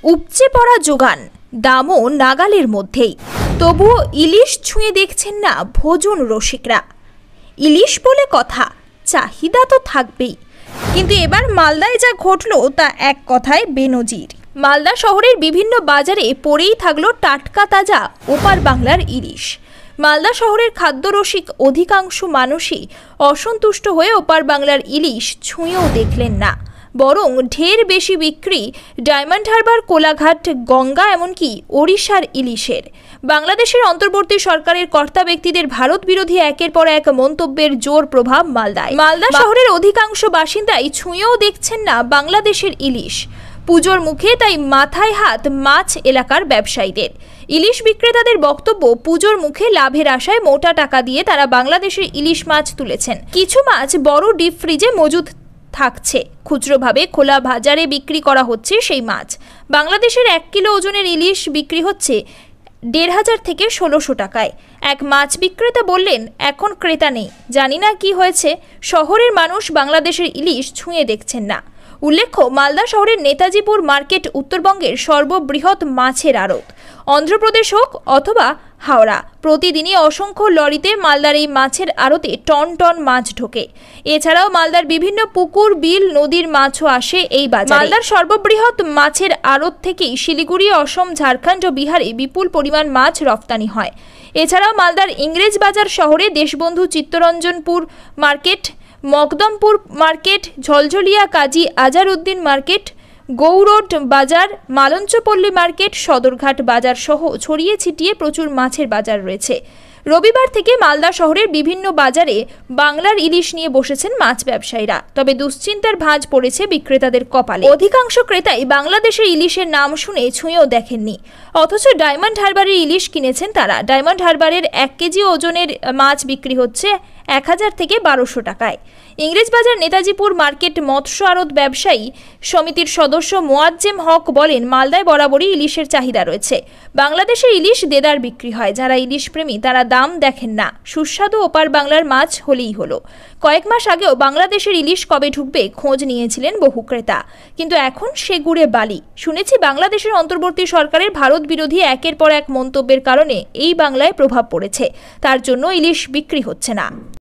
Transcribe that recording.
উপচে পড়া যোগান, দামও নাগালের মধ্যেই, তবুও ইলিশ ছুঁয়ে দেখছেন না ভোজন রসিকরা। ইলিশ বলে কথা, চাহিদা তো থাকবেই, কিন্তু এবার মালদায় যা ঘটল তা এক কথায় বেনজির। মালদা শহরের বিভিন্ন বাজারে পড়েই থাকলো টাটকা তাজা ওপার বাংলার ইলিশ। মালদা শহরের খাদ্যরসিক অধিকাংশ মানুষই অসন্তুষ্ট হয়ে ওপার বাংলার ইলিশ ছুঁয়েও দেখলেন না, বরং ঢের বেশি বিক্রি ডায়মন্ড হারবার, কোলাঘাট, গঙ্গা, এমনকি ওড়িশার ইলিশের। বাংলাদেশের অন্তর্বর্তী সরকারের কর্তা ব্যক্তিদের ভারত বিরোধী একের পর এক মন্তব্যের জোর প্রভাব মালদায়। মালদা শহরের অধিকাংশ বাসিন্দাই ছুঁয়েও দেখছেন না বাংলাদেশের ইলিশ। পুজোর মুখে তাই মাথায় হাত মাছ এলাকার ব্যবসায়ীদের। ইলিশ বিক্রেতাদের বক্তব্য, পুজোর মুখে লাভের আশায় মোটা টাকা দিয়ে তারা বাংলাদেশের ইলিশ মাছ তুলেছেন। কিছু মাছ বড় ডিপ ফ্রিজে মজুদ থাকছে, খুচরোভাবে খোলা বাজারে বিক্রি করা হচ্ছে সেই মাছ। বাংলাদেশের 1 কিলো ওজনের ইলিশ বিক্রি হচ্ছে 1500 থেকে 1600 টাকায়। এক মাছ বিক্রেতা বললেন, এখন ক্রেতা নেই, জানি না কি হয়েছে, শহরের মানুষ বাংলাদেশের ইলিশ ছুঁয়ে দেখছেন না। উল্লেখ্য, মালদা শহরের নেতাজিপুর মার্কেট উত্তরবঙ্গের সর্ববৃহৎ মাছের আড়ত। অন্ধ্রপ্রদেশ হোক অথবা হাওড়া, প্রতিদিনই অসংখ্য লরিতে মালদার এই মাছের আড়তে টন টন মাছ ঢোকে। এছাড়াও মালদার বিভিন্ন পুকুর, বিল, নদীর মাছও আসে এই বাজারে। মালদার সর্ববৃহৎ মাছের আড়ত থেকেই শিলিগুড়ি, অসম, ঝাড়খণ্ড ও বিহারে বিপুল পরিমাণ মাছ রপ্তানি হয়। এছাড়াও মালদার ইংরেজ বাজার শহরে দেশবন্ধু চিত্তরঞ্জনপুর মার্কেট, মকদমপুর মার্কেট, ঝলঝলিয়া কাজী আজারউদ্দিন মার্কেট, গৌরোড বাজার, মালঞ্চপল্লী মার্কেট, সদরঘাট বাজার সহ ছড়িয়ে ছিটিয়ে প্রচুর মাছের বাজার রয়েছে। রবিবার থেকে মালদা শহরের বিভিন্ন বাজারে বাংলার ইলিশ নিয়ে বসেছেন মাছ ব্যবসায়ীরা। তবে দুশ্চিন্তার ভাঁজ পড়েছে বিক্রেতাদের কপালে। অধিকাংশ ক্রেতাই বাংলাদেশের ইলিশের নাম শুনে ছুঁয়েও দেখেননি, অথচ ডায়মন্ড হারবারের ইলিশ কিনেছেন তারা। ডায়মন্ড হারবারের 1 কেজি ওজনের মাছ বিক্রি হচ্ছে 1000 থেকে 1200 টাকায়। ইংরেজবাজার নেতাজিপুর মার্কেট মৎস্য আড়ত ব্যবসায়ী সমিতির সদস্য মোয়াজ্জেম হক বলেন, মালদায় বরাবরই ইলিশের চাহিদা রয়েছে। বাংলাদেশের ইলিশ দেদার বিক্রি হয়, যারা ইলিশ প্রেমী তারা দাম দেখেন না, সুস্বাদু ওপার বাংলার মাছ হলেই হলো। কয়েক মাস আগেও বাংলাদেশের ইলিশ কবে ঢুকবে খোঁজ নিয়েছিলেন বহু ক্রেতা, কিন্তু এখন সে গুড়ে বালি। শুনেছি বাংলাদেশের অন্তর্বর্তী সরকারের ভারত বিরোধী একের পর এক মন্তব্যের কারণে এই বাংলায় প্রভাব পড়েছে, তার জন্য ইলিশ বিক্রি হচ্ছে না।